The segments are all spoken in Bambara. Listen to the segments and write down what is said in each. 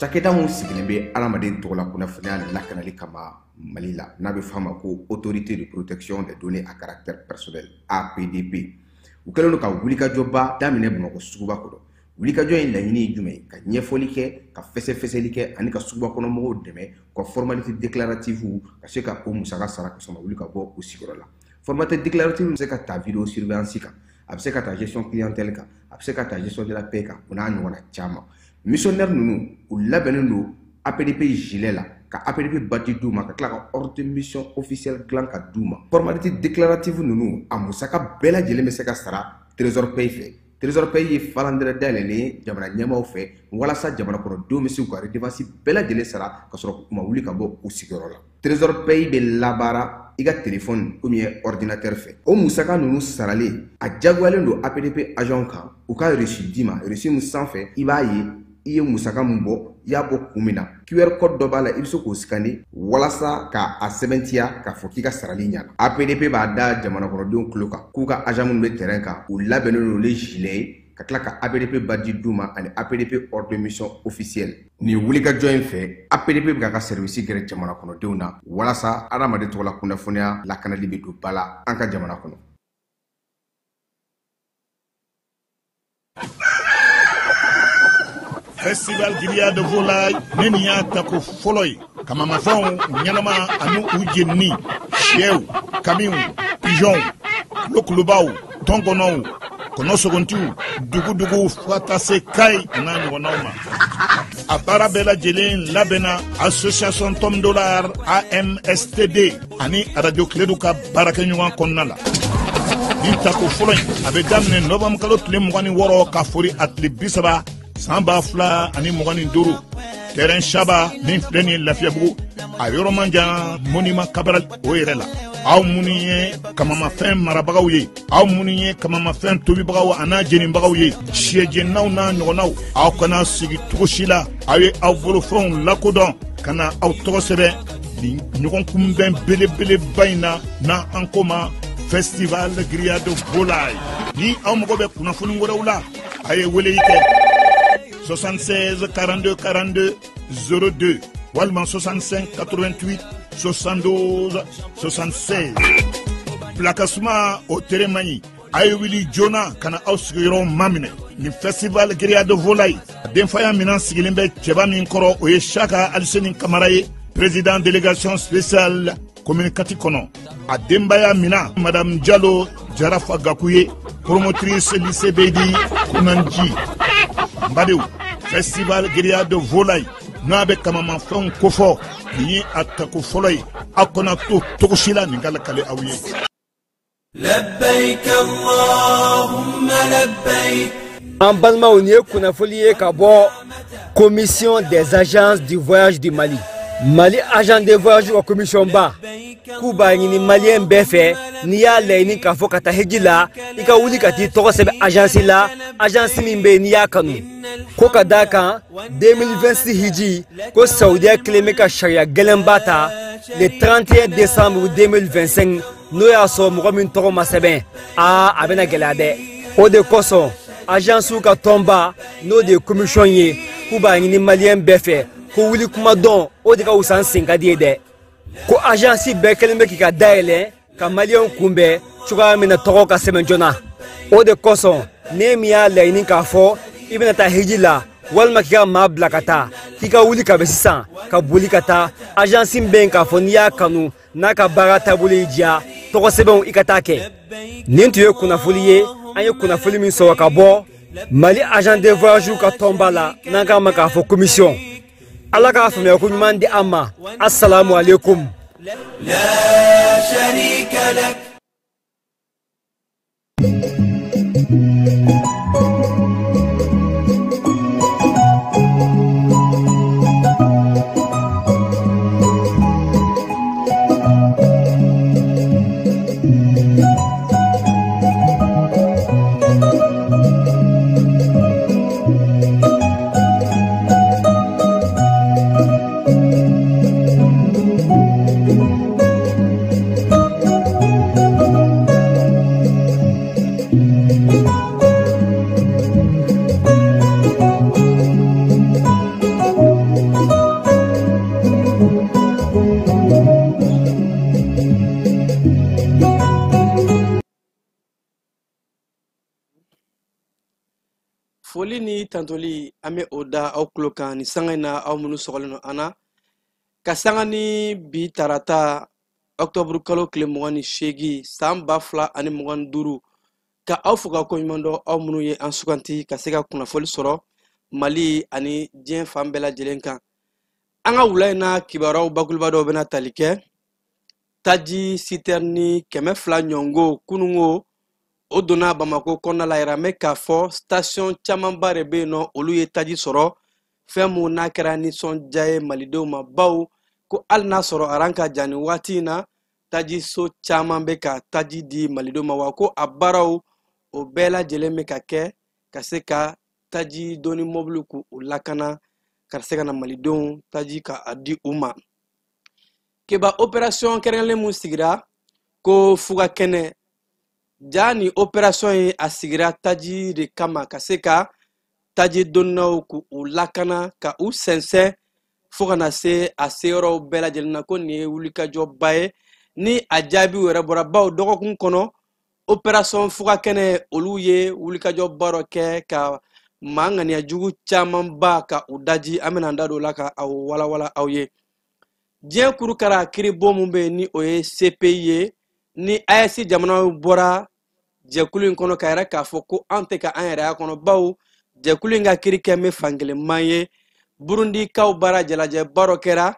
Cakɛda mun sigilen bɛ adamaden tɔgɔ la kunnafoniya lakanali kama Mali la n'a bɛ f'a ma ko Autorité de protection des données à caractère personnel APDP. U kɛlen don ka wulikajɔba daminɛ Bamakɔ suguba kɔnɔ. Wulikajɔ in laɲini ye jumɛn ye? Ka ɲɛfɔli kɛ, ka fɛsɛfɛsɛli kɛ ani ka suguba kɔnɔ mɔgɔw dɛmɛ ka formalité déclarative ka se ka o musaka sara ka sɔrɔ ka wuli ka bɔ o sigiyɔrɔ la. Formalité déclarative bɛ se ka ta vidéo surveillance kan, a bɛ se ka ta gestion clientèle kan, a bɛ se ka ta gestion de la paix kan, o n'a ɲɔgɔnna caman. Missionnaire ninnu u labɛnnen don APDP gilet la ka APDP badge d'u ma ka tila ka ordre de mission officiel dilan ka d'u ma. Formalité déclarative ninnu a musaka bɛɛ lajɛlen bɛ se ka sara Trésor Paye fɛ. Trésor Paye ye falandɛrɛ dayɛlɛlen jamana ɲɛmaaw fɛ walasa jamana kɔnɔdenw bɛ se k'u ka redevance bɛɛ lajɛlen sara ka sɔrɔ u ma wuli ka bɔ u sigiyɔrɔ la. Trésor Paye bɛ labaara i ka téléphone ou bien ordinateur fɛ. O musaka ninnu saralen a jagoyalen don APDP agent kan u ka reçu d'i ma. Reçu min sanfɛ i b'a ye i ye musaka min bɔ i y'a bɔ kun min na. QR code dɔ b'a la i bɛ se k'o scanner walasa ka a sɛbɛntiya k'a fɔ k'i ka sarali ɲɛna. APDP b'a da jamana kɔnɔdenw tulo kan k'u ka agent minnu bɛ terrain kan u labɛnnen don ni gilet ye ka tila ka APDP badge d'u ma ani APDP ordre de mission officiel. Nin wulikajɔ in fɛ APDP bɛ ka service gɛrɛ jamana kɔnɔdenw na walasa adamaden tɔgɔ la kunnafoniya lakanali bɛ don ba la an ka jamana kɔnɔ. Festival Grillade de Volaille neni y'a ta ko fɔlɔ ye kamamafɛnw ɲɛnama ani u jenini sɛw kamiw pigeonw kulokulobaw tɔnkɔnɔw kɔnɔsogontiw duguduguw fo ka taa se Kayi a n'a ɲɔgɔnnaw ma a baara bɛɛ lajɛlen labɛnna association Tom Dollar AMSTD ani radio Kiledu ka baarakɛɲɔgɔn kɔnɔna la. Ni tako fɔlɔ in a bɛ daminɛ novembre kalo tile 26 ka fori a tile 30 san 2025 terrain Shaba min filɛ nin ye Lafiyabugu a yɔrɔ man jan monument Cabral o yɛrɛ la. Aw minnu ye kamamafɛn marabagaw ye, aw minnu ye kamamafɛn tobibagaw a n'a jenibagaw ye, siyɛjɛnnaw n'a ɲɔgɔnnaw, aw kana sigi cogo si la, aw ye aw bolofɛnw lakodɔn ka na aw tɔgɔ sɛbɛn nin ɲɔgɔn kunbɛn belebeleba in na n'an ko ma Festival Grillade de Volaille. Ni aw mago bɛ kunnafoni wɛrɛw la a ye weleli kɛ 76 42 42 02 walima 65 88 72 76. Plakasuma o tere man ɲi a ye wuli joona ka na aw sigiyɔrɔ maminɛ ni Festival Grillade de Volaille denfaya minan sigilen bɛ cɛba min kɔrɔ o ye Saka Aliseni Kamara ye président délégation spéciale commune Kati kɔnɔ a denbaya mina Madame Diallo Jarafa Gakou ye promotrice lycée Beydi Kunanji Mbadew. Festival Grillade de Volaille n'a bɛ kamamafɛnw kofɔ nin ye a tako fɔlɔ ye aw kana to cogo si la nin ka lakale aw ye. Labbaik Allahumma labbaik. En balimaw ni ye kunnafoni ye ka bɔ commission des agences du voyage du Mali. Mali agent de voyage wa commission ba k'u b'a ɲini maliyɛn bɛɛ fɛ n'i y'a laɲini k'a fɔ ka taa hiji la i ka wuli ka t'i tɔgɔ sɛbɛn agence la agence min bɛ yen n'i y'a kanu ko ka d'a kan 2026 hiji ko Saudiya kelen bɛ ka sariya gɛlɛnba ta le 31 décembre 2025 n'o y'a sɔrɔ mɔgɔ min tɔgɔ ma sɛbɛn a bɛna gɛlɛya dɛ o de kosɔn agence ka tɔnba n'o de ye commission ye k'u b'a ɲini maliyɛn bɛɛ fɛ ko wuli kuma dɔn o de ka wusa sen ka di ye dɛ ko agence bɛɛ kelen bɛ k'i ka dayɛlɛ ka maliyɛnw kunbɛn cogoya min na tɔgɔ ka sɛbɛn joona o de kosɔn ne min y'a laɲini k'a fɔ i bɛna taa hiji la walima k'i ka maa bila ka taa k'i ka wuli ka bɛn sisan ka boli ka taa agence min bɛ yen k'a fɔ n'i y'a kanu n'a ka baara taabolo y'i diya tɔgɔ sɛbɛnw i ka taa kɛ nin tun ye kunnafoni ye an ye kunnafoni min sɔrɔ ka bɔ Mali agent de voyage ka tɔnba la n'an k'a ma k'a fɔ commission. Allah ka faamuya ko ɲuman di an ma. Assalamu alaikum. La sharika lak. foli ni tantoli ame oda au klokan ni sangana au munu sokoleno ana ka sangani bi tarata octobre kalo kile mogani shegi samba fla ani mogan duru ka au fuka ko nyundo au munu ye ansukanti ka sega kuna foli soro mali ani jen fambela jelenka anga wulaina kibaraw bakulba do bena talike taji siterni keme fla nyongo kunungo o donna Bamako kɔnɔna la yɛrɛ mɛ k'a fɔ station camanba de bɛ yen nɔ olu ye taji sɔrɔ fɛn mun n'a kɛra nisɔndiya ye malidenw ma baw ko hali n'a sɔrɔ aran ka jan ni waati in na taji so caman bɛ ka taji di malidenw ma wa ko a baaraw o bɛɛ lajɛlen bɛ ka kɛ ka se ka taji doni mobili k'u lakana ka se ka na malidenw taji ka a di u ma keba opération kɛrɛnkɛrɛnlen mun sigira ko fuga kɛnɛ ja ni opération ye a sigira taji de kama ka se ka taji donnaw k'u lakana ka u sɛnsɛn fo kana se a seyɔrɔw bɛɛ lajɛlen na ko nin ye wulikajɔba ye ni a jaabiw yɛrɛ bɔra baw dɔgɔkun kɔnɔ opération fuga kɛnɛ olu ye wulikajɔba dɔ kɛ ka maa ŋaniya jugu camanba ka u daji an bɛna an da don o la ka aw walawala aw ye diɲɛ kurukara kiribon mun bɛ yen ni o ye CPI ye ni AES jamanaw bɔra jɛkulu in kɔnɔ ka yɛrɛ k'a fɔ ko an tɛ ka an yɛrɛ kɔnɔ baw jɛkulu in ka kiri kɛ bɛ fankelenman ye burundikaw baara jalajɛ baro kɛra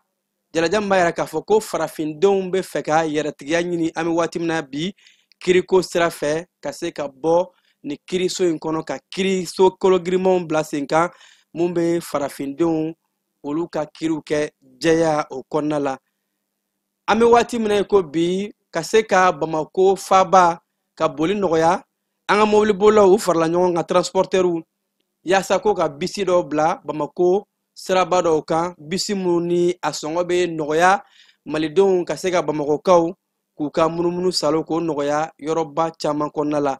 jalajɛ min b'a yɛrɛ k'a fɔ ko farafindenw bɛ fɛ ka yɛrɛtigiya ɲini an bɛ waati min na bi kiriko sira fɛ ka se ka bɔ ni kiriso in kɔnɔ ka kiriso kologirimanw bila sen kan mun bɛ farafindenw olu ka kiriw kɛ jɛya o kɔnɔna la an bɛ waati min na ko bi ka se ka Bamako faba ka boli nɔgɔya an ka mobili bolaw u farala ɲɔgɔn kan transporteurs yaasa ko ka bisi dɔw bila Bamako siraba dɔw kan bisi minnu ni a sɔngɔ bɛ nɔgɔya malidenw ka se ka Bamakokaw k'u ka munumunu salo k'o nɔgɔya yɔrɔba caman kɔnɔna la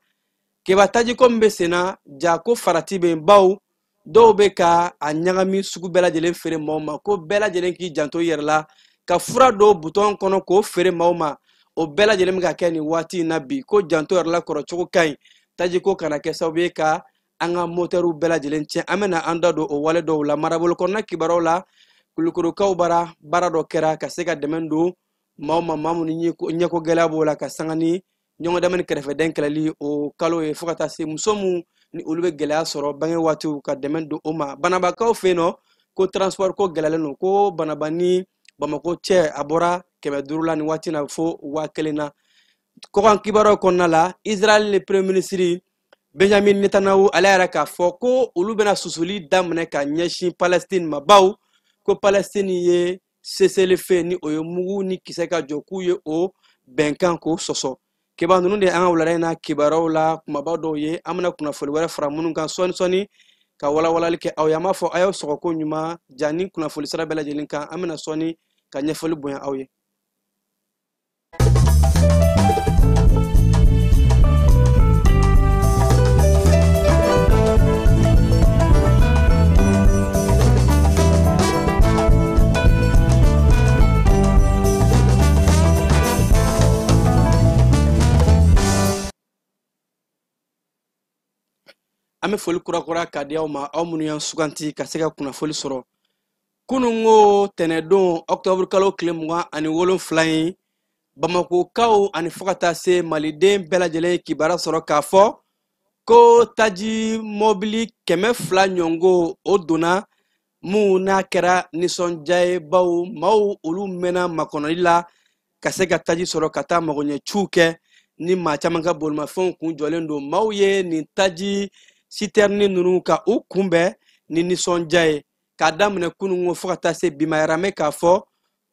keba tajiko min bɛ sen na ja ko farati bɛ yen baw dɔw bɛ ka a ɲagami sugu bɛɛ lajɛlen feere maaw ma ko bɛɛ lajɛlen k'i janto i yɛrɛ la ka fura dɔw butɔn kɔnɔ k'o feere maaw ma o bɛɛ lajɛlen bɛ ka kɛ nin waati in na bi ko janto yɛrɛ la kɔrɔ cogo ka ɲi tajiko kana kɛ sababu ye ka an ka motɛriw bɛɛ lajɛlen tiɲɛ an bɛna an da don o wale dɔw la marabolo kɔnɔna kibaruw la kulukorokaw bara baara dɔ kɛra ka se ka dɛmɛ don maaw ma maa minnu ɲɛko gɛlɛya b'o la ka sanga ni ɲɔgɔn dɛmɛ ni kɛrɛfɛden kɛlɛli o kalo ye fo ka taa se muso min ni olu bɛ gɛlɛya sɔrɔ bange waatiw ka dɛmɛ don o ma banabakaw fɛ yen nɔ ko transport ko gɛlɛyalen don ko banaba ni Bamako cɛ a bɔra 500 la ni waati na fo 1000 na kɔkan kibaruw kɔnɔna la Israel le premier ministre Benjamin Netanyahu ale yɛrɛ k'a fɔ ko olu bɛna susuli daminɛ ka ɲɛsin Palestine ma baw ko Palestine ye cessez-le-feu ni o ye mugu ni kisɛ ka jɔ k'u ye o bɛnkan k'o sɔsɔ kibaru ninnu de an ka wulada in na kibaruw la kumaba dɔw ye an bɛna kunnafoni wɛrɛ fara minnu kan sɔɔni ka walawalali kɛ aw ye an b'a fɔ a y'aw sɔgɔko ɲuman ja ni kunnafoni sira bɛɛ lajɛlen kan an bɛna sɔɔni ka ɲɛfɔli bonya aw ye an bɛ foli kurakura ka di aw ma aw minnu y'an suganti ka se ka kunnafoni sɔrɔ kunungo tɛnɛdon octobre kalo tile 27 ye Bamakokaw ani fo ka taa se maliden bɛɛ lajɛlen ye kibaruya sɔrɔ k'a fɔ ko taji mobili 200 ɲɔngo o donna mun n'a kɛra nisɔndiya ye baw maaw olu mɛnna makɔnɔli la ka se ka taji sɔrɔ ka taa magoɲɛciw kɛ ni maa caman ka bolimafɛnw kun jɔlen don maaw ye nin taji citerni ninnu ka u kunbɛn ni nisɔndiya ye k'a daminɛ kunungo fo ka taa se bi ma yɛrɛ mɛ k'a fɔ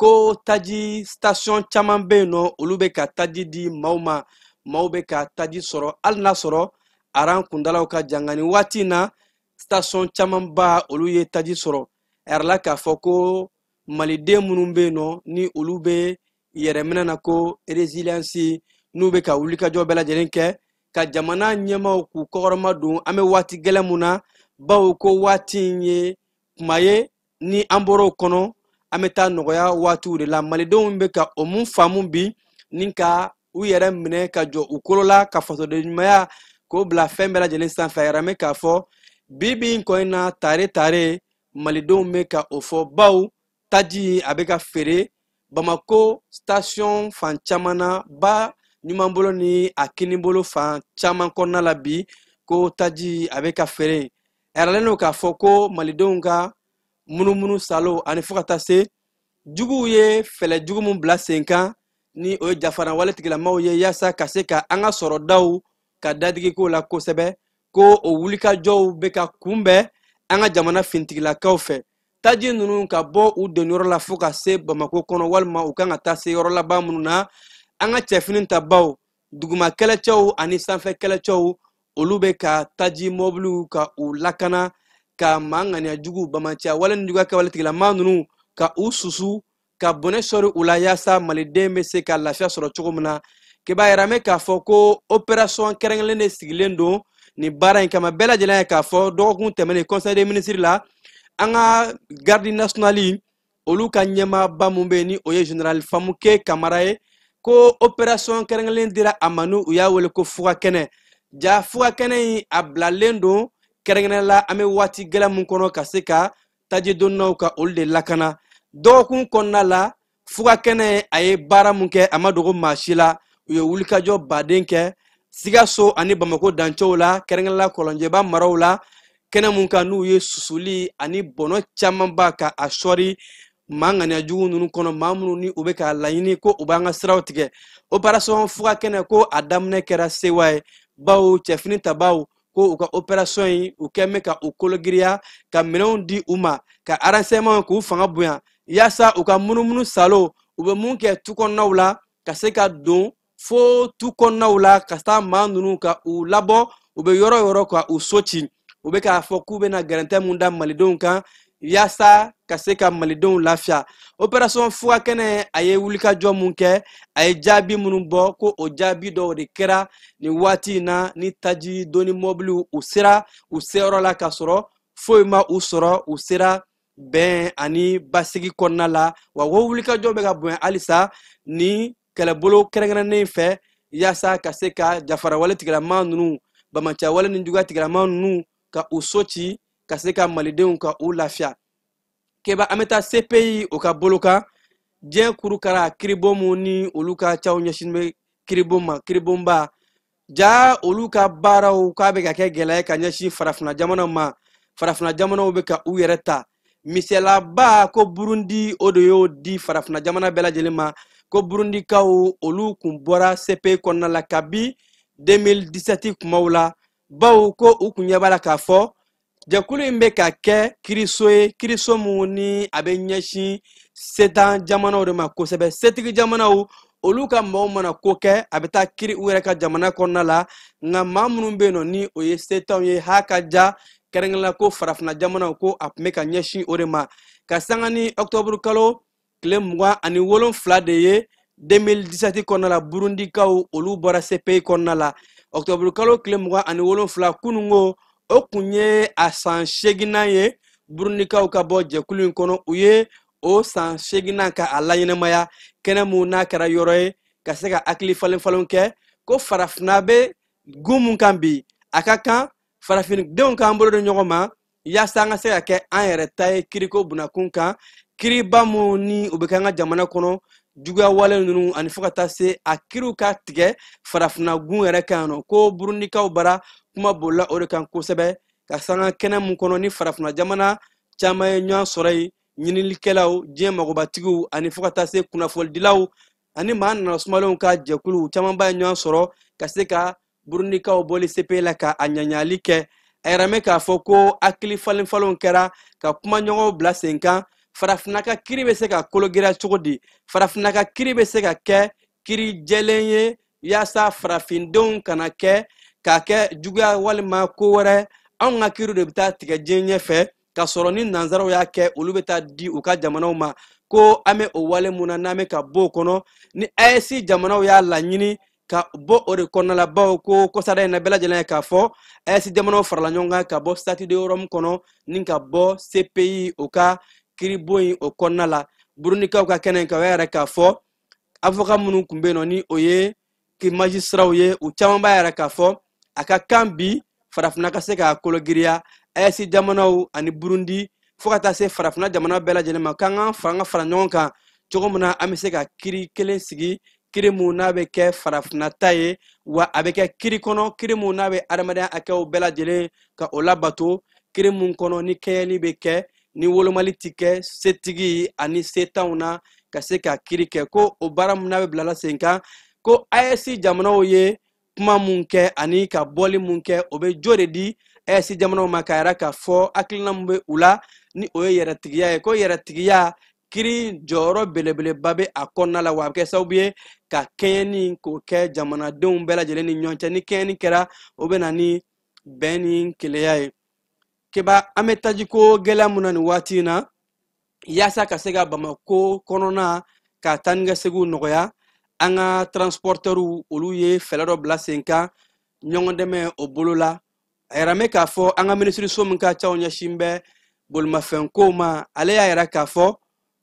ko taji station caman bɛ yen nɔ olu bɛ ka taji di maaw ma maaw bɛ ka taji sɔrɔ hali n'a sɔrɔ aran kundalaw ka jan nka nin waati in na station camanba olu ye taji sɔrɔ a yɛrɛ la k'a fɔ ko maliden minnu bɛ yen nɔ ni olu bɛ yɛrɛminɛ na ko résilience n'u bɛ ka wulikajɔ bɛɛ lajɛlen kɛ ka jamana ɲɛmaw k'u kɔkɔrɔma don an bɛ waati gɛlɛn mun na bawo ko waati in ye kuma ye ni an bɔra o kɔnɔ an bɛ taa nɔgɔya waatiw de la malidenw bɛ ka o mun faamu bi ni ka u yɛrɛ minɛ ka jɔ u kolo la ka fasoden ɲumanya k'o bila fɛn bɛɛ lajɛlen sanfɛ a yɛrɛ mɛ k'a fɔ bibi ko ina tare malidenw bɛ ka o fɔ baw taji a bɛ ka feere Bamako station fan caman na ba ɲuman bolo ni a kini bolo fan caman kɔnɔna la bi ko taji a bɛ ka feere ɛrɛlen don k'a fɔ ko malidenw ka munumunu salo ani fo ka taa se juguw ye fɛlɛ jugu min bila sen kan ni o ye jafara wale tigilamaw ye yaasa ka se ka an ka sɔrɔdaw ka dadigi ko la kosɛbɛ ko o wulikajɔw bɛ ka kunbɛn an ka jamana fintigilakaw fɛ taji ninnu ka bɔ u donyɔrɔ la fo ka se Bamako kɔnɔ walima u kan ka taa se yɔrɔ laban minnu na an ka cɛfini ta baw duguma kɛlɛcɛw ani sanfɛ kɛlɛcɛw olu bɛ ka taji mɔbiliw ka u lakana ka maa ŋaniya jugu bamaciya wale ni juguya kɛwale tigilama ninnu ka u susu ka bɔnɛ sɔri u la yaasa maliden bɛ se ka lafiya sɔrɔ cogo min na kiba yɛrɛ mɛ k'a fɔ ko opération kɛrɛnkɛrɛnnen de sigilen don ni baara in kama bɛɛ lajɛlen ye k'a fɔ dɔgɔkun tɛmɛnen conseil des ministres la an ka garde nationale olu ka ɲɛmaaba mun bɛ ni o ye général Famuke Kamara ye ko opération kɛrɛnkɛrɛnnen dira a ma n'u y'a wele ko fugakɛnɛ ja fugakɛnɛ in a bilalen don kɛrɛnkɛrɛnnen la an bɛ waati gɛlɛn mun kɔnɔ ka se ka taji donnaw ka olu de lakana dɔgɔkun kɔnɔna la fugakɛnɛ a ye baara mun kɛ a ma dogo maa si la u ye wulikajɔ baden kɛ Sikaso ani Bamako dancɛw la kɛrɛnkɛrɛnnen la Kɔlɔnjɛba maraw la kɛnɛ mun kan n'u ye susuli ani bɔnɔ camanba ka a sɔri maa ŋaniya jugu ninnu kɔnɔ maa minnu ni u bɛ k'a laɲini ko u b'an ka siraw tigɛ opération fugakɛnɛ ko a daminɛ kɛra sewa ye baw cɛfini tabaw ko u ka opération in u kɛn bɛ ka u kologiriya ka minɛnw di u ma ka renseignement k'u fanga bonya yaasa u ka munumunu salo u bɛ mun kɛ tu kɔnɔnaw la ka se ka don fo tu kɔnɔnaw la ka taa maa ninnu ka u labɔ u bɛ yɔrɔ yɔrɔ ka u so ci u bɛ k'a fɔ k'u bɛna gɛrɛntɛ mun da malidenw kan yaasa ka se ka malidenw lafiya opération fugakɛnɛ a ye wulikajɔ mun kɛ a ye jaabi minnu bɔ ko o jaabi dɔw de kɛra nin waati in na ni taji doni mɔbiliw u sera u seyɔrɔ la ka sɔrɔ foyi ma u sɔrɔ u sera bɛn ani basigi kɔnɔna la wa o wulikajɔ bɛ ka bonya halisa ni kɛlɛbolo kɛrɛnkɛrɛnnen fɛ yaasa ka se ka jafara wale tigilama ninnu bamaciya wale ni juguya tigilama ninnu ka u so ci ka se ka malidenw ka u lafiya keba an bɛ taa CPI o ka bolo kan diɲɛ kurukara kiribon mun ni olu ka caw ɲɛsin bɛ kiribon ma kiribonba ja olu ka baaraw k'a bɛ ka kɛ gɛlɛya ka ɲɛsin farafina jamanaw ma farafina jamanaw bɛ ka u yɛrɛ ta misalaba ko Burundi o de y'o di farafina jamana bɛɛ lajɛlen ma ko Burundikaw olu kun bɔra CPI kɔnɔna la kabi 2017 kumaw la baw ko u kun ɲɛ b'a la k'a fɔ jɛkulu in bɛ ka kɛ kiriso ye kiriso mun ni a bɛ ɲɛsin setan jamanaw de ma kosɛbɛ setigi jamanaw olu ka mɔgɔw mana ko kɛ a bɛ taa kiri u yɛrɛ ka jamana kɔnɔna la nka maa minnu bɛ yen nɔ ni o ye setanw ye ha ka ja kɛrɛnkɛrɛnnenya ko farafina jamanaw ko a tun bɛ ka ɲɛsin o de ma ka sanga ni octobre kalo tile 27 de ye 2017 kɔnɔna la Burundikaw olu bɔra CPI kɔnɔna la octobre kalo tile 27 kunungo o kun ye a san 8nan ye Burundikaw ka bɔ jɛkulu in kɔnɔ u ye o san 8nan ka a laɲɛnɛmaya kɛnɛ mun n'a kɛra yɔrɔ ye ka se ka hakili falen kɛ ko farafina bɛ gun mun kan bi a ka kan farafindenw k'an bolo de ɲɔgɔn ma yaasa an ka se ka kɛ an yɛrɛ ta ye kiriko bunakun kan kiriba mun ni u bɛ kɛ an ka jamana kɔnɔ juguya wale ninnu ani fo ka taa se a kiriw ka tigɛ farafina gun yɛrɛ kan nɔ ko Burundikaw bara kuma bolila o de kan kosɛbɛ ka sanga kɛnɛ mun kɔnɔ ni farafina jamana caman ye ɲɔgɔn sɔrɔ yen ɲininikɛlaw diɲɛ magobatigiw ani fo ka taa se kunnafonidilaw ani maa nana sumalenw ka jɛkulu caman ba ye ɲɔgɔn sɔrɔ ka se ka Burundikaw bɔli CPI la ka a ɲaɲali kɛ a yɛrɛ mɛ k'a fɔ ko hakili falenfalenw kɛra ka kuma ɲɔgɔnw bila sen kan farafina ka kiri bɛ se ka kologiriya cogo di farafina ka kiri bɛ se ka kɛ kiri jɛlen ye yaasa farafindenw kana kɛ k'a kɛ juguya walima ko wɛrɛ anw ka kiriw de bɛ taa tigɛ diɲɛ ɲɛfɛ ka sɔrɔ ni nanzaraw y'a kɛ olu bɛ taa di u ka jamanaw ma ko an bɛ o wale mun na n'an bɛ ka bɔ o kɔnɔ ni AES jamanaw y'a laɲini ka bɔ o de kɔnɔna la bawo ko kɔsada in na bɛɛ lajɛlen ye k'a fɔ AES jamanaw farala ɲɔgɔn kan ka bɔ statut de Rome kɔnɔ ni ka bɔ CPI o ka kiribon in o kɔnɔna la Burundikaw ka kɛnɛ kan o yɛrɛ k'a fɔ avocat minnu tun bɛ yen nɔ ni o ye magistraw ye u caman b'a yɛrɛ k'a fɔ a ka kan bi farafina ka se k'a kologiriya AES jamanaw ani Burundi fo ka taa se farafina jamana bɛɛ lajɛlen ma k'an ka fara ɲɔgɔn kan cogo min na an bɛ se ka kiri kelen sigi kiri mun n'a bɛ kɛ farafina ta ye wa a bɛ kɛ kiri kɔnɔ kiri mun n'a bɛ adamadenya hakɛw bɛɛ lajɛlen ka o labato kiri mun kɔnɔ ni kɛɲɛli bɛ kɛ ni wolomali ti kɛ setigi ani setanw na ka se ka kiri kɛ ko o baara mun n'a bɛ bilala sen kan ko AES jamanaw ye kuma mun kɛ ani ka bɔli mun kɛ o bɛ jo de di AES jamanaw ma ka yira k'a fɔ hakilina mun bɛ u la ni o ye yɛrɛtigiya ye ko yɛrɛtigiya kiri jɔyɔrɔ belebeleba bɛ a kɔnɔna la wa a bɛ kɛ sababu ye ka kɛɲɛni k'o kɛ jamanadenw bɛɛ lajɛlen ni ɲɔgɔn cɛ ni kɛɲɛni kɛra o bɛ na ni bɛn ni keleya ye keba an bɛ tajiko gɛlɛya mun na nin waati in na yaasa ka se ka Bamako kɔnɔna ka taa ni ka seginw nɔgɔya an ka transporteurs olu ye fɛɛrɛ dɔ bila sen kan ɲɔgɔn dɛmɛ o bolo la a yɛrɛ mɛ k'a fɔ an ka minisiriso min ka ca o ɲɛsin bɛ bolimafɛnko ma ale y'a yɛrɛ k'a fɔ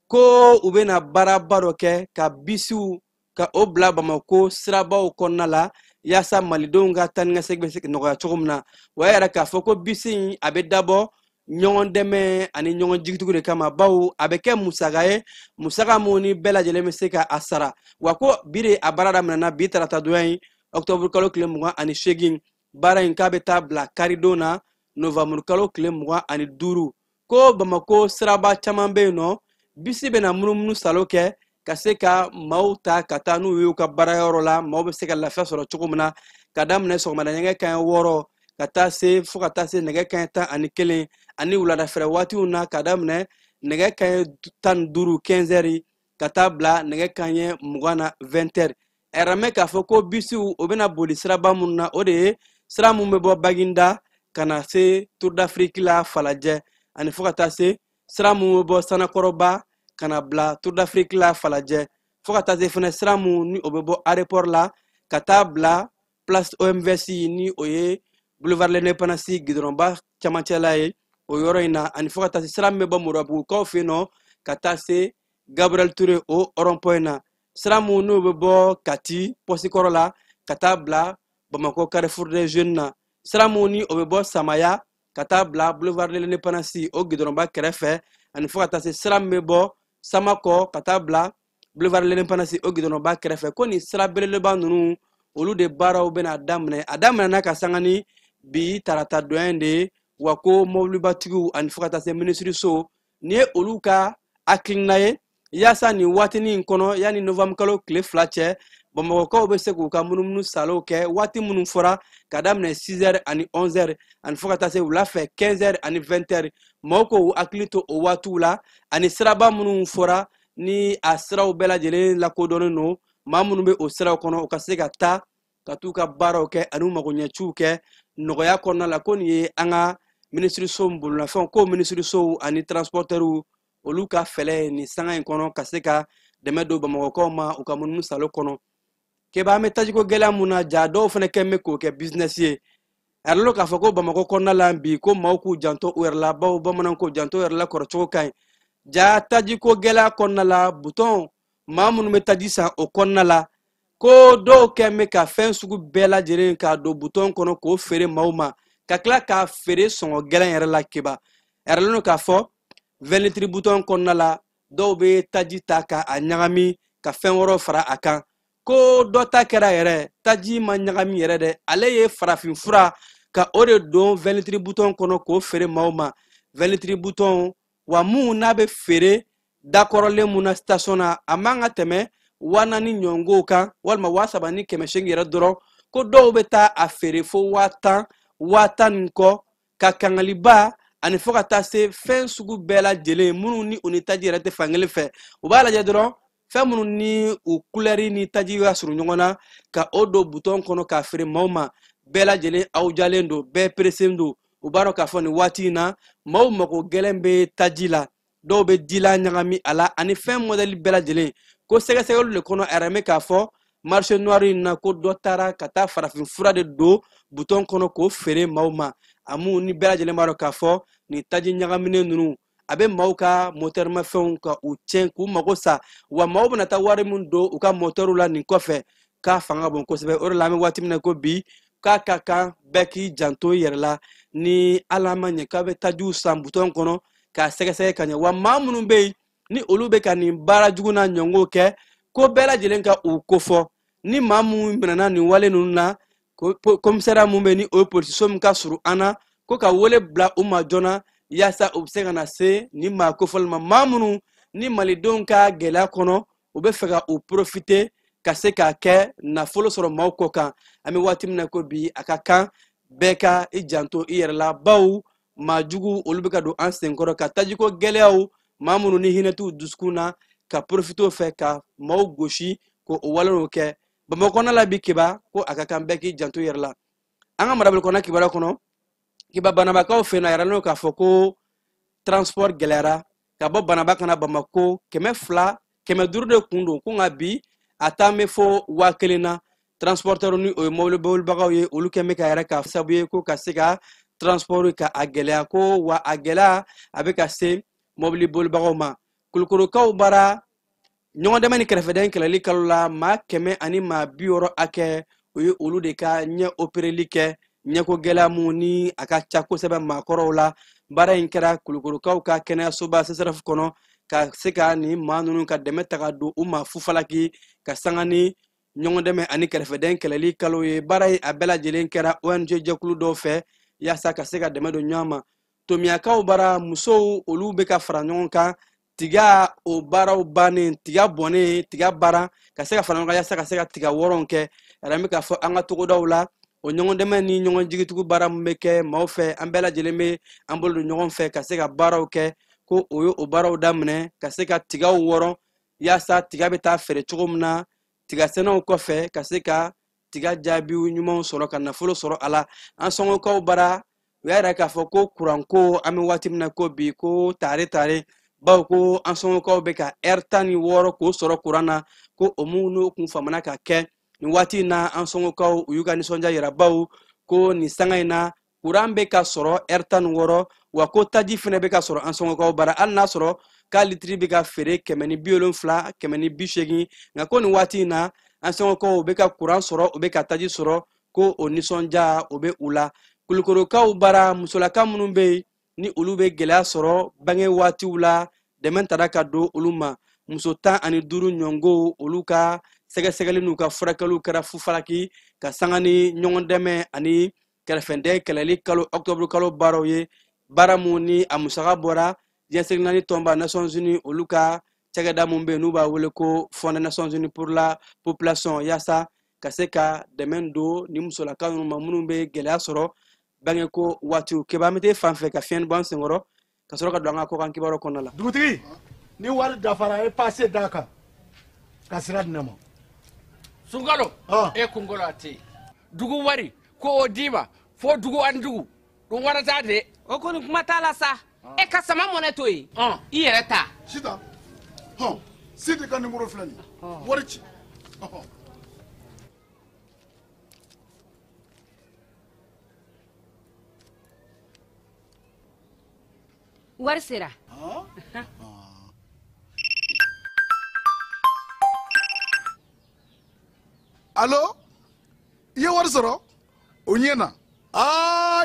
ko u bɛna baaraba dɔ kɛ ka bisiw ka o bila Bamako sirabaw kɔnɔna la yaasa malidenw ka taa ni ka segin bɛ se nɔgɔya cogo min na wa a yɛrɛ k'a fɔ ko bisi in a bɛ dabɔ ɲɔgɔn dɛmɛ ani ɲɔgɔn jigitigiw de kama bawo a bɛ kɛ musaka ye musaka mun ni bɛɛ lajɛlen bɛ se ka a sara wa ko bi de a baara daminɛna bi tarata donya in octobre kalo tile 28 baara in k'a bɛ taa bila karidon na novembre kalo tile 25 ko Bamako siraba caman bɛ yen nɔ bisi bɛna munumunu salo kɛ ka se ka maaw ta ka taa n'u ye u ka baarayɔrɔ la maaw bɛ se ka lafiya sɔrɔ cogo min na ka daminɛ sɔgɔmada ɲɛgɛn kanɲɛ 6 ka taa se fo ka taa se nɛgɛ kanɲɛ 11 ani wuladafɛrɛ waatiw na ka daminɛ nɛgɛ kanɲɛ 15 15 heures ka taa bila nɛgɛ kanɲɛ 20 na 20 heures a yɛrɛ mɛ k'a fɔ ko bisiw o bɛna boli siraba minnu na o de ye sira mun bɛ bɔ Baginda ka na se Tour d'Afrique la Falajɛ ani fo ka taa se sira mun bɛ bɔ Sanakɔrɔba ka na bila Tour d'Afrique la Falajɛ fo ka taa se fɛnɛ sira mun ni o bɛ bɔ aéroport la ka taa bila place OMVS ni o ye boulevard l'Indépendance gidɔrɔnba camancɛla ye o yɔrɔ in na ani fo ka taa se sira min bɛ bɔ Moribabugukaw fɛ yen nɔ ka taa se Gabriel Touré o rond-point na sira mun n'o bɛ bɔ Kati pɔsikɔrɔ la ka taa bila Bamako Carrefour des Jeunes na sira mun ni o bɛ bɔ Samaya ka taa bila boulevard de l'Indépendance o gidɔrɔnba kɛrɛfɛ ani fo ka taa se sira min bɛ bɔ Samakɔ ka taa bila boulevard de l'Indépendance o gidɔrɔnba kɛrɛfɛ ko nin sira belebeleba ninnu olu de baaraw bɛna daminɛ a daminɛna ka sanga ni bi tarata donya de ye wa ko mobilibatigiw ani fo ka taa se minisiriso ni ye olu ka hakilina ye yaasa nin waatinin kɔnɔ yanni novembre kalo tile 2 cɛ Bamakɔkaw bɛ se k'u ka munumunu salow kɛ waati minnu fɔra ka daminɛ 6 heures ani 11 heures ani fo ka taa se wula fɛ 15 heures ani 20 heures maaw k'u hakili to o waatiw la ani siraba minnu fɔra ni a siraw bɛɛ lajɛlen lakodɔnnen don maa minnu bɛ o siraw kɔnɔ u ka se ka taa ka t'u ka baaraw kɛ ani magoɲɛciw kɛ nɔgɔya kɔnɔna la ko nin ye an ka minisiriso bololafɛnw ko minisirisow ani transporteurs olu ka fɛlɛ nin sanga in kɔnɔ ka se ka dɛmɛ don Bamakɔkaw ma u ka munumunu salo kɔnɔ keba an bɛ tajiko gɛlɛya mun na ja dɔw fana kɛn bɛ k'o kɛ business ye a yɛrɛ k'a fɔ ko Bamako kɔnɔna la bi ko maaw k'u janto u yɛrɛ la bawo bamananw k'u janto u yɛrɛ la kɔrɔcogo ka ɲi ja tajiko gɛlɛya kɔnɔna la butɔn maa minnu bɛ taji san o kɔnɔna la ko dɔw kɛn bɛ ka fɛn sugu bɛɛ lajɛlen k'a don butɔn kɔnɔ k'o feere maaw ma ka tila k'a feere sɔngɔ gɛlɛn yɛrɛ la keba a yɛrɛ k'a fɔ 20 litres butɔn kɔnɔna la dɔw bɛ taji ta k'a ɲagami ka fɛn wɛrɛw fara a kan ko dɔ ta kɛra yɛrɛ taji ma ɲagami yɛrɛ dɛ ale ye farafin fura ka o de don 20 litres butɔn kɔnɔ k'o feere maaw ma 20 litres butɔn wa mun n'a bɛ feere dakɔrɔlen mun na station na a man ka tɛmɛ 4 ni ɲɔngow kan walima 3 ni 800 yɛrɛ dɔrɔn ko dɔw bɛ taa a feere fo 10 ni kɔ ka kangaliba ani fo ka taa se fɛn sugu bɛɛ lajɛlen minnu ni u ni taji yɛrɛ tɛ fankelen fɛ u b'a lajɛ dɔrɔn fɛn minnu ni u couleur ni taji ka surun ɲɔgɔn na ka o don butɔn kɔnɔ k'a feere maaw ma bɛɛ lajɛlen awjalen don bɛɛ pressé don u b'a dɔn k'a fɔ nin waati in na maaw mago gɛlɛn bɛ taji la dɔw bɛ dila ɲagami a la ani fɛn modèle bɛɛ lajɛlen ko sɛgɛsɛgɛliw de kɔnɔ a yɛrɛ mɛ k'a fɔ marché noir in na ko dɔ taara ka taa farafin fura de don butɔn kɔnɔ k'o feere maaw ma a mun ni bɛɛ lajɛlen b'a dɔn k'a fɔ nin taji ɲagaminen ninnu a bɛ maaw ka moteur mafɛnw ka u tiɲɛ k'u mago sa wa maaw bɛna taa wari min don u ka moteurw la nin kɔfɛ k'a fanga bon kosɛbɛ o de la an bɛ waati min na ko bi k'a ka kan bɛɛ k'i janto i yɛrɛ la ni ala ma ɲɛ k'a bɛ tajiw san butɔn kɔnɔ k'a sɛgɛsɛgɛ ka ɲɛ wa maa minnu bɛ yen ni olu bɛ ka nin baara jugu na ɲɔngo kɛ ko bɛɛ lajɛlen ka u kofɔ ni maa minnu minɛna nin wale ninnu na komisariya mun bɛ ni o ye polisiso min ka surun an na ko ka wele bila u ma joona yaasa u bɛ se ka na se nin maa kofɔli ma maa minnu ni malidenw ka gɛlɛya kɔnɔ u bɛ fɛ ka u profite ka se k'a kɛ nafolo sɔrɔ maaw kɔ kan an bɛ waati min na ko bi a ka kan bɛɛ ka i janto i yɛrɛ la baw maa jugu olu bɛ ka don an senkɔrɔ ka tajiko gɛlɛyaw maa minnu ni hinɛ t'u dusukun na ka profitew fɛ ka maaw gosi ko o walew kɛ bamakɔ kɔnɔ la bi kiba ko a ka kan bɛɛ k'i janto i yɛrɛ la an ka marabolo kɔnɔ kibaruya kɔnɔ kiba banabakaw fɛ yen a yɛrɛ n'o k'a fɔ ko transport gɛlɛyara ka bɔ banaba kana bamako 200 500 de kun don ko nka bi a taa bɛ fɔ 1000 na transporteur ni o ye mobilibagaw ye olu kɛn bɛ ka yɛrɛ ka sabu ye ko ka se ka transport ka a gɛlɛya ko wa a gɛlɛya a bɛ ka se mobilibolibagaw ma kulukorokaw bara ɲɔgɔn dɛmɛ ni kɛrɛfɛdɛn kɛlɛli kalo la maa 100 ani maa 60 hakɛ o ye olu de ka ɲɛ opereli kɛ ɲɛko gɛlɛya mun ni a ka ca kosɛbɛ maakɔrɔw la baara in kɛra kulukorokaw ka kɛnɛyasoba CSRF kɔnɔ ka se ka ni maa ninnu ka dɛmɛ ta ka don u ma fufalaki ka sanga ni ɲɔgɔn dɛmɛ ani kɛrɛfɛdɛn kɛlɛli kalo ye baara ye a bɛɛ lajɛlen kɛra ONG jɛkulu dɔw fɛ yaasa ka se ka dɛmɛ don ɲɔgɔn ma tomiyakaw bara musow olu bɛ ka fara ɲɔgɔn kan tiga o baaraw bannen tiga bɔnnen tiga baara ka se ka fara ɲɔgɔn kan yaasa ka se ka tiga wɔrɔw kɛ yɛrɛ bɛ k'a fɔ an ka togodaw la o ɲɔgɔn dɛmɛ ni ɲɔgɔn jigitigiw baara min bɛ kɛ maaw fɛ an bɛɛ lajɛlen bɛ an bolo don ɲɔgɔn fɛ ka se ka baaraw kɛ ko o ye o baaraw daminɛ ka se ka tigaw wɔrɔ yaasa tiga bɛ taa feere cogo min na tiga sɛnɛw kɔfɛ ka se ka tiga jaabiw ɲumanw sɔrɔ ka nafolo sɔrɔ a la an sɔngɔkaw bara u y'a yira k'a fɔ ko kuranko an bɛ waati min na ko bi ko tare bawo ko an sɔngɔkaw bɛ ka heure 16 k'o sɔrɔ kuran na ko o mun n'o kun famana ka kɛ nin waati in na an sɔngɔkaw u y'u ka nisɔndiya yira bawo ko nin sanga in na kuran bɛ ka sɔrɔ heure 16 wa ko taji fana bɛ ka sɔrɔ an sɔngɔkaw bara hali n'a sɔrɔ k'a litiri bɛ ka feere 170 180 nka ko nin waati in na an sɔngɔkaw u bɛ ka kuran sɔrɔ u bɛ ka taji sɔrɔ ko o nisɔndiya o bɛ u la kulukorokaw bara musolaka minnu bɛ yen ni olu bɛ gɛlɛya sɔrɔ bange waatiw la dɛmɛ tara ka don olu ma muso 15 ɲɔngo olu ka sɛgɛsɛgɛli n'u ka furakɛliw kɛra fufalaki ka sanga ni ɲɔgɔn dɛmɛ ani kɛrɛfɛdɛn kɛlɛli kalo octobre kalo baaraw ye baara mun ni a musaka bɔra diɲɛsegin naani tɔnba Nations Unies olu ka cɛkɛda mun bɛ yen n'u b'a wele ko Fonds des Nations Unies pour la population yaasa ka se ka dɛmɛ don ni musolaka ninnu ma minnu bɛ gɛlɛya sɔrɔ bangeko waatiw kiba an bɛ taa fan fɛ ka fiɲɛ bɔ an senkɔrɔ ka sɔrɔ ka don an ka kɔkan kibaruw kɔnɔna la. Dugutigi ni wari dafara e passe d'a kan ka sira di ne ma. Sunkalo e kunkolo a tɛ yen dugu wari ko o d'i ma fo dugu ani dugu dun wari t'a de. o kɔni kuma t'a la sa e ka sama mɔnɛ to yen i yɛrɛ ta. Sita Sidi ka numéro filɛ nin wari ci. wari sera. Allo i ye wari sɔrɔ o ɲɛna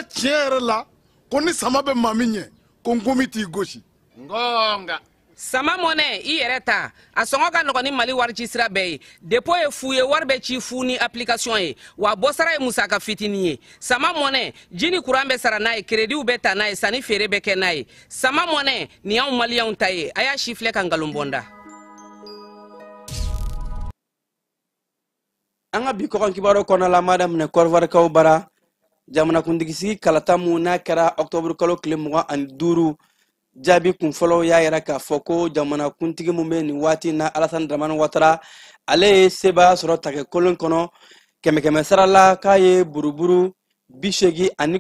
tiɲɛ yɛrɛ la ko ni sama bɛ maa min ɲɛ ko n komi t'i gosi. Ngonga. sama mɔnɛ i yɛrɛ ta a sɔngɔ ka nɔgɔn ni mali wari ci sira bɛɛ ye depo ye fu ye wari bɛ ci fu ni application ye wa bɔsara ye musaka fitinin ye sama mɔnɛ ji ni kuran bɛ sara n'a ye krediw bɛ ta n'a ye sanni feere bɛ kɛ n'a ye sama mɔnɛ nin y'anw maliyɛnw ta ye a y'a si filɛ ka nkalon bɔnda. an ka bi kɔkan kibaruw kɔnɔna la madame ne kɔrɔvarikaw bara jamanakuntigisigi kalata mun n'a kɛra octobre kalo tile 25 jaabi kunfɔlɔw y'a yira k'a fɔ ko jamanakuntigi mun bɛ nin waati na Alassane Dramane Ouattara ale ye seba sɔrɔ tagɛ kolon kɔnɔ 100 sara la k'a ye buruburu 89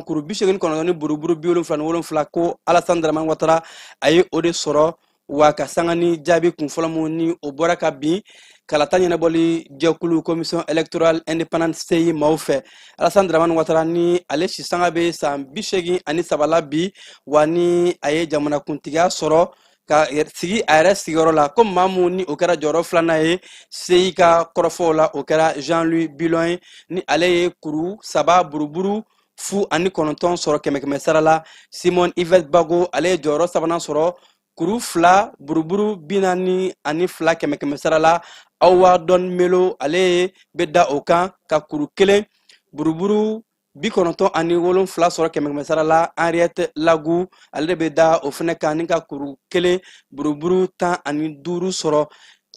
kuru 89 ni buruburu 77 ko Alassane Dramane Ouattara a ye o de sɔrɔ wa ka sanga ni jaabi kunfɔlɔ mun ni o bɔra ka bin kalata ɲɛnabɔli jɛkulu commission électorale indépendante CEI maaw fɛ Alassane Dramane Ouattara ni ale sisanga bɛ san 83 la bi wa ni a ye jamanakuntigiya sɔrɔ ka sigi a yɛrɛ sigiyɔrɔ la ko maa mun ni o kɛra jɔyɔrɔ filanan ye seyi ka kɔrɔfɔw la o kɛra Jean-Louis Bilon ye ni ale ye kuru 3 buruburu 49 sɔrɔ kɛmɛ sara la. Simon Yvette Bago ale ye jɔyɔrɔ 3nan sɔrɔ kuru 2 buruburu 42 kɛmɛ sara la. Awa Don Melo ale bɛ da o kan ka kuru 1 buruburu 97 sɔrɔ kɛmɛ sara la. Henriette Lagu ale de bɛ da o fɛnɛ kan ni ka kuru 1 buruburu 15 sɔrɔ.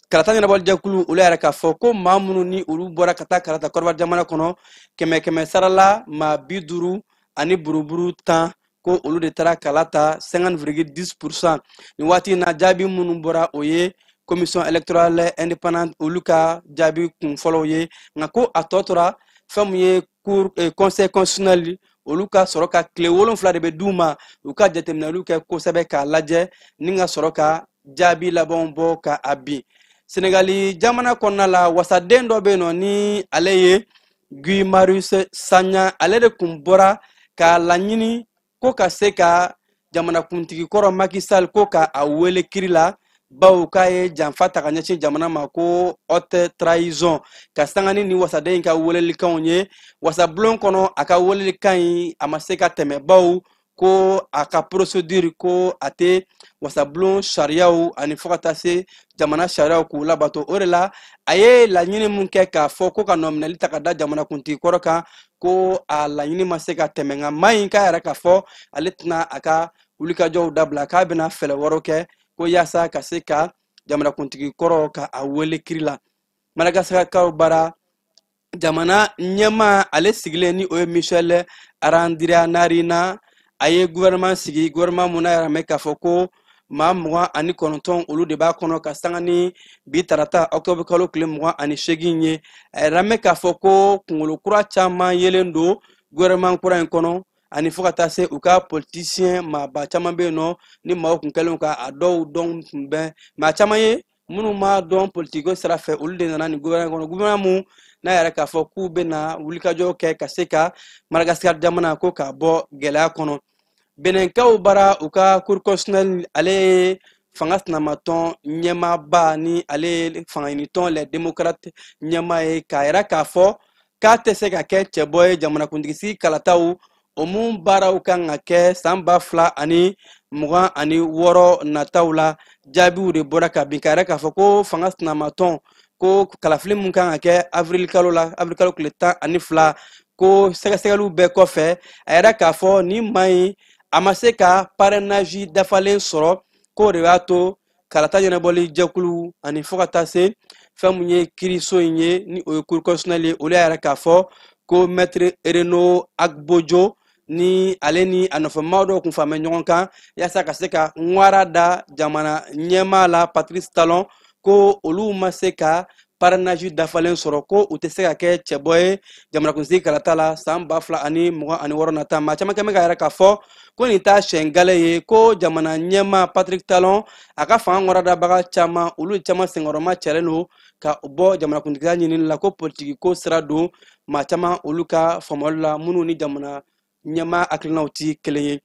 Karata ɲɛnabɔli jɛkulu olu yɛrɛ k'a fɔ ko maa minnu ni olu bɔra ka taa karata kɔrɔba jamana kɔnɔ kɛmɛ sara la maa 50 ani buruburu 10 ko olu de taara kala ta 50,10%. Ni waati in na jaabi minnu bɔra o ye commission électorale indépendante olu ka jaabi kun fɔlɔw ye nka ko a tɔ tora fɛn min ye conseil constitutionnel olu ka sɔrɔ ka tile 7 de bɛ d'u ma u ka jateminɛliw kɛ kosɛbɛ k'a lajɛ ni ka sɔrɔ ka jaabi labanw bɔ ka a bin. Senegali jamana kɔnɔna la wasaden dɔ bɛ yen nɔ ni ale ye Guy Marius Sagna ale de kun bɔra k'a laɲini ko ka se ka jamanakuntigi kɔrɔ Macky Sall ko ka a wele kiri la bawo k'a ye janfa ta ka ɲɛsin jamana ma ko haute trahison ka sangani ni wasaden in ka welelikanw ye. Wasabulon kɔnɔ a ka welelikan in a ma se ka tɛmɛ bawo ko a ka procédure ko a tɛ wasabulon sariyaw ani fo ka taa se jamana sariyaw k'u labato. O de la a ye laɲini mun kɛ k'a fɔ ko ka nɔminɛli ta ka da jamanakuntigi kɔrɔ kan ko a laɲini ma se ka tɛmɛ nka maa in k'a yɛrɛ k'a fɔ ale tɛna a ka wulikajɔw dabila k'a bɛna fɛɛrɛ wɛrɛw kɛ ko yaasa ka se ka jamanakuntigi kɔrɔ ka a wele kiri la. Madagascar bara jamana ɲɛma ale sigilen ni o ye Michel Arandrianarina a ye gouvernement sigi gouvernement mun na yɛrɛ mɛ k'a fɔ ko maa 29 olu de b'a kɔnɔ ka sanga ni bi tarata octobre kalo tile 28 ye. A yɛrɛ mɛ k'a fɔ ko kunkolo kura caman yelen don gouvernement kura in kɔnɔ ani fo ka taa se u ka politicien maaba caman bɛ yen nɔ ni maaw kun kɛlen ka a dɔw dɔn tun bɛ maa caman ye minnu ma dɔn politiko sira fɛ olu de nana ni gouvernement kɔnɔ gouvernement mun n'a yɛrɛ k'a fɔ k'u bɛna wulikajɔ kɛ ka se ka Madagascar jamana ko k'a bɔ gɛlɛya kɔnɔ. Benenkaw bara u ka cour constitutionnelle ale ye fanga sinamatɔn ɲɛmaaba ni ale ye fanga ɲinitɔn les démocrates ɲɛma ye k'a yɛrɛ k'a fɔ k'a tɛ se ka kɛ cɛbɔ ye jamanakuntigi sigi kalataw o mun baaraw kan ka kɛ san 2026 nataw la jaabiw de bɔra ka bin k'a yɛrɛ k'a fɔ ko fanga sinamatɔn ko kalafili mun kan ka kɛ avril kalo tile 12 ko sɛgɛsɛgɛliw bɛɛ kɔfɛ a yɛrɛ k'a fɔ ni maa in a ma se ka parrainage dafalen sɔrɔ k'o de b'a to kalata ɲɛnabɔli jɛkulu ani fo ka taa se fɛn mun ye kiiriso in ye ni o ye cour constitutionnelle ye olu yɛrɛ k'a fɔ ko maître Renaud Agbojo ni ale ni a nɔfɛmaw dɔw kun faamɛ ɲɔgɔn kan yaasa ka se ka ŋwara da jamana ɲɛmaa la Patrice Talon ko olu ma se ka parrainage dafalen sɔrɔ ko u tɛ se ka kɛ cɛbɔ ye jamanakuntigi kalata la san 2026 nata. Maa caman kɛmɛ ka yɛrɛ k'a fɔ ko nin t'a siɲɛ gale ye ko jamana ɲɛmaa Patrice Talon a ka fanga ŋwaradabaga caman olu caman senkɔrɔma cɛlen don ka bɔ jamanakuntigiya ɲinini la ko politiki ko sira don maa caman olu ka faamuyali la minnu ni jamana ɲɛmaa hakilinaw ti kelen ye.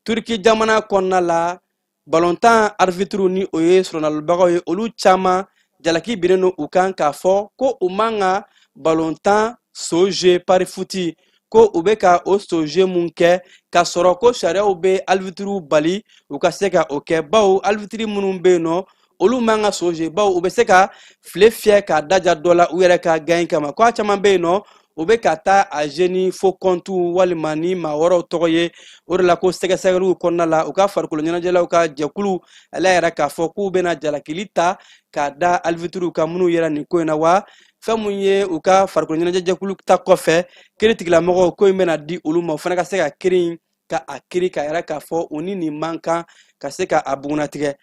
Turki jamana kɔnɔna la balontan arbitre ni o ye sɔrɔnalibagaw ye olu caman jalaki binnen don u kan k'a fɔ ko u man ka balontan soje pari futi ko u bɛ ka o soje mun kɛ ka sɔrɔ ko sariyaw bɛ arbitre bali u ka se ka o kɛ bawo arbitre minnu bɛ yen nɔ olu man ka soje bawo u bɛ se ka file fiyɛ k'a daja dɔ la u yɛrɛ ka gain kama ko a caman bɛ yen nɔ u bɛ ka taa a jeni fo compte walima ni maa wɛrɛw tɔgɔ ye o de la ko sɛgɛsɛgɛliw kɔnɔna la u ka farikolo ɲɛnajɛlaw ka jɛkulu ale yɛrɛ k'a fɔ k'u bɛna jalakili ta k'a da arbitre ka minnu yɛrɛ nin ko in na wa fɛn mun ye u ka farikolo ɲɛnajɛ jɛkulu ta kɔfɛ kiiri tigilamɔgɔw ko in bɛna di olu ma o fana ka se ka kiiri ka a kiiri ka yɛrɛ k'a fɔ u ni nin man kan ka se ka a bugunatigɛ.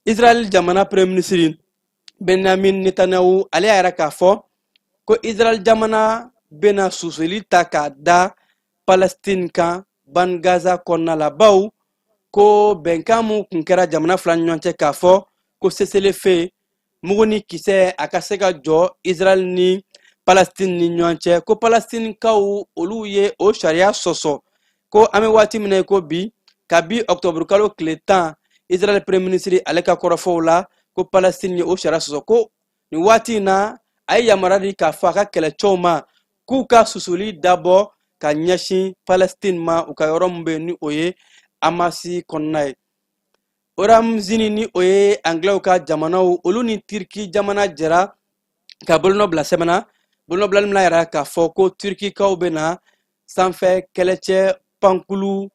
Israel jamana premier ministre Benjamin Netanyahu ale yɛrɛ k'a fɔ ko Israel jamana bena susuli ta k'a da Palestine kan ban Gaza kɔnɔna la bawo ko bɛnkan mun kun kɛra jamana fila ni ɲɔgɔn cɛ k'a fɔ ko seselefe mugu ni kisɛ a ka se ka jɔ Israel ni Palestine ni ɲɔgɔn cɛ ko Palestine kaw olu ye o sariya sɔsɔ ko an bɛ waati min na ko bi kabi octobre kalo tile 10 Israel premier ministre ale ka kɔrɔfɔw la ko Palestine ye o sariya sɔsɔ ko ni waati na a ye yamara di k'a fɔ a ka kɛlɛcɛw ma k'u ka susuli dabɔ ka ɲɛsin Palestine ma u ka yɔrɔ min bɛ ni o ye Hamasi kɔnɔna ye. Oram Zini ni o ye Anglais ka jamanaw olu ni Turki jamana jɛra ka bolonɔ bila sɛbɛn na bolonɔ bilali min yɛrɛ k'a fɔ ko Turkikaw bɛ na sanfɛ kɛlɛcɛ pankulu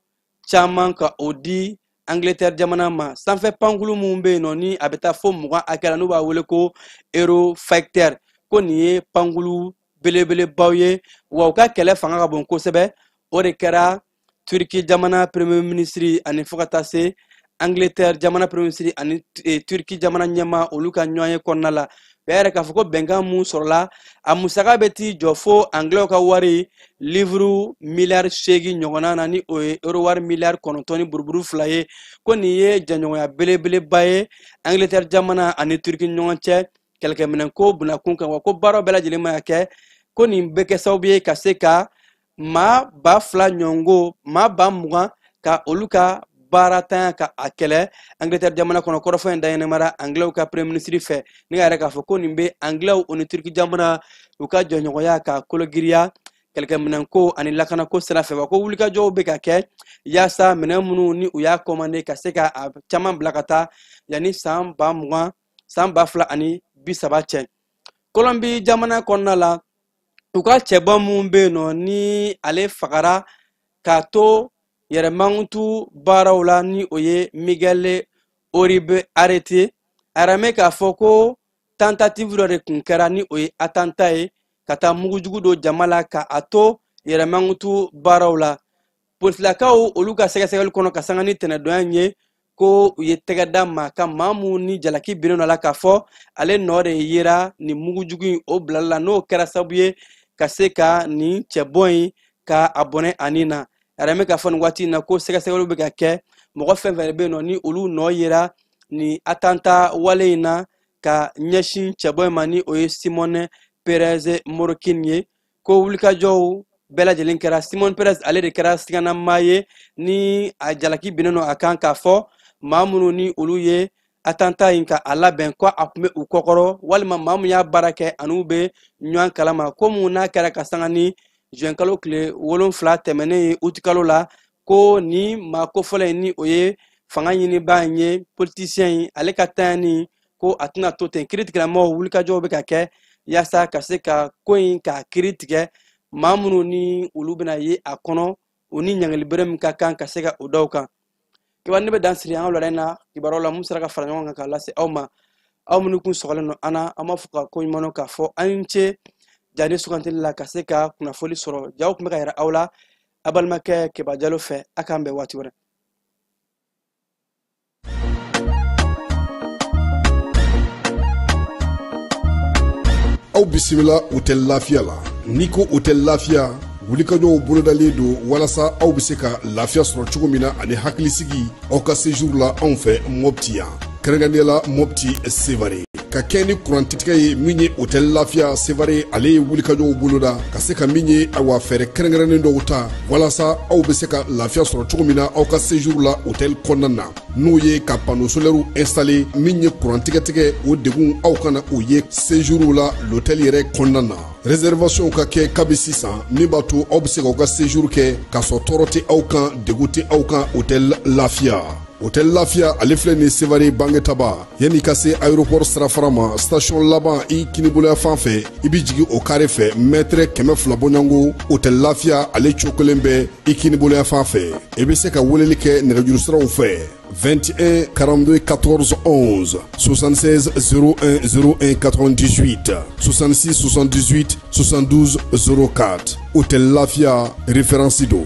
caman ka o di Angleterre jamana ma sanfɛ pankulu mun bɛ yen nɔ ni a bɛ taa fo 20 hakɛ la n'u b'a wele ko Eurofighter ko nin ye pankulu belebelebaw ye wa u ka kɛlɛ fanga ka bon kosɛbɛ o de kɛra Turki jamana premier ministre ani fo ka taa se Angleterre jamana premier ministre ani Turki jamana ɲɛma olu ka ɲɔgɔn ye kɔnɔna la bɛɛ yɛrɛ k'a fɔ ko bɛnkan mun sɔrɔla a musaka bɛ t'i jɔ fo Anglais ka wari livre miliyari 8 ɲɔgɔnna na ni o ye euro wari miliyari 9 ni buruburu 2 ye ko nin ye jɛɲɔgɔnya belebeleba ye Angleterre jamana ani Turki ɲɔgɔn cɛ kɛlɛkɛminɛn ko bunakun kan wa ko baaraw bɛɛ lajɛlen ma kɛ ko nin bɛ kɛ sababu ye ka se ka maa 2000 ɲɔngo maa 20,000 ka olu ka baara tanya ka a kɛlɛ Angleterre jamana kɔnɔ kɔrɔfɔ in dayɛlɛmara Anglais ka premier ministre fɛ ni ka yɛrɛ k'a fɔ ko nin bɛ Anglais o ni Turki jamana u ka jɔɲɔgɔnya ka kologiriya kɛlɛkɛminɛn ko ani lakana ko sira fɛ wa ko wulikajɔw bɛ ka kɛ yaasa minɛn minnu ni u y'a commandé ka se ka a caman bila ka taa yanni san 20,000 san 2030 cɛ. Colombie jamana kɔnɔna la u ka cɛbɔ mun bɛ yen nɔ ni ale fagara k'a to yɛrɛmangutu baaraw la ni o ye Miguel Uribe arrêté aramɛ k'a fɔ ko tentative dɔ de kun kɛra ni o ye attentat ye ka taa mugujugu don jama la ka a to yɛrɛmangutu baaraw la polisilakaw olu ka sɛgɛsɛgɛli kɔnɔ ka sanga ni tɛnɛdɔnya ye ko u ye tɛgɛ da maa kan maa mun ni jalaki binnen la k'a fɔ ale nɔ de yera ni mugujugu in o bilali la n'o kɛra sababu ye ka se ka nin cɛbɔ in ka a bɔnɛ ani na aramɛ k'a fɔ nin waati in na ko sɛgɛsɛgɛliw bɛ ka kɛ mɔgɔ fɛn fɛn bɛ yen nɔ ni olu nɔ yera ni attentat wale in na ka ɲɛsin cɛbɔ in ma ni o ye Simone Perez Morkin ye ko wulikajɔw bɛɛ lajɛlen kɛra Simone Perez ale de kɛra siganama ye ni a jalaki binnen a kan k'a fɔ maa minnu ni olu ye attentat in ka a labɛn ko a tun bɛ u kɔkɔrɔ walima maa min y'a baara kɛ an'u bɛ ɲɔgɔn kalama ko mun n'a kɛra ka sanga ni juin kalo tile 7 tɛmɛnen ye août kalo la ko ni maa kofɔlɔ in ni o ye fanga ɲinibaa in ye politicien in ale ka tanyani ko a tɛna to ten kiiri tigilamɔgɔw wulikajɔw bɛ ka kɛ yaasa ka se ka ko in k'a kiiri tigɛ maa minnu ni olu bɛna ye a kɔnɔ u ni ɲangili bere min ka kan ka se ka o daw kan kibaru ne bɛ dan siri an ka wulada in na kibaruw la mun sera ka fara ɲɔgɔn kan k'a lase aw ma aw minnu kun sɔgɔlen don an na an b'a fɔ ka ko ɲuman k'a fɔ an ni ce jani sugantili la ka se ka kunnafoli sɔrɔ jaw tun bɛ ka yɛrɛ aw la a balimakɛ Keba Jalo fɛ a k'an bɛn waati wɛrɛ. aw bisimila hôtel lafiya la n'i ko hôtel lafiya wulikajɔw bolodalen don walasa aw bɛ se ka lafiya sɔrɔ cogo min na ani hakilisigi aw ka séjour la anw fɛ Mopti yan kɛrɛnkɛrɛnnenya la Mopti Sevare ka kɛ ni kurantitigɛ ye min ye hôtel lafiya Sevare ale ye wulikajɔw boloda ka se ka min ye awa fɛɛrɛ kɛrɛnkɛrɛnnen dɔw ta walasa aw bɛ se ka lafiya sɔrɔ cogo min na aw ka séjour la hôtel kɔnɔna na n'o ye ka panneau solaire installé min ye kurantigɛtigɛ o degun aw kana o ye séjour la l'hôtel yɛrɛ kɔnɔna na réservation ka kɛ kabi sisan min b'a to aw bɛ se k'aw ka séjour kɛ k'a sɔrɔ tɔɔrɔ tɛ aw kan degun tɛ aw kan hôtel lafiya. Hôtel Lafiya ale filɛ nin Sevare Bangetaba yanni ka se aéroport sirafara ma station laban i kiniboloya fan fɛ i bi jigi o kare fɛ mètre 200 bɔɲango Hôtel Lafiya ale cokolen bɛ i kiniboloya fan fɛ i bɛ se ka weleli kɛ nɛgɛjuru siraw fɛ 21 42 14 11 76 01 01 98 66 78 72 04 Hôtel Lafiya référence do.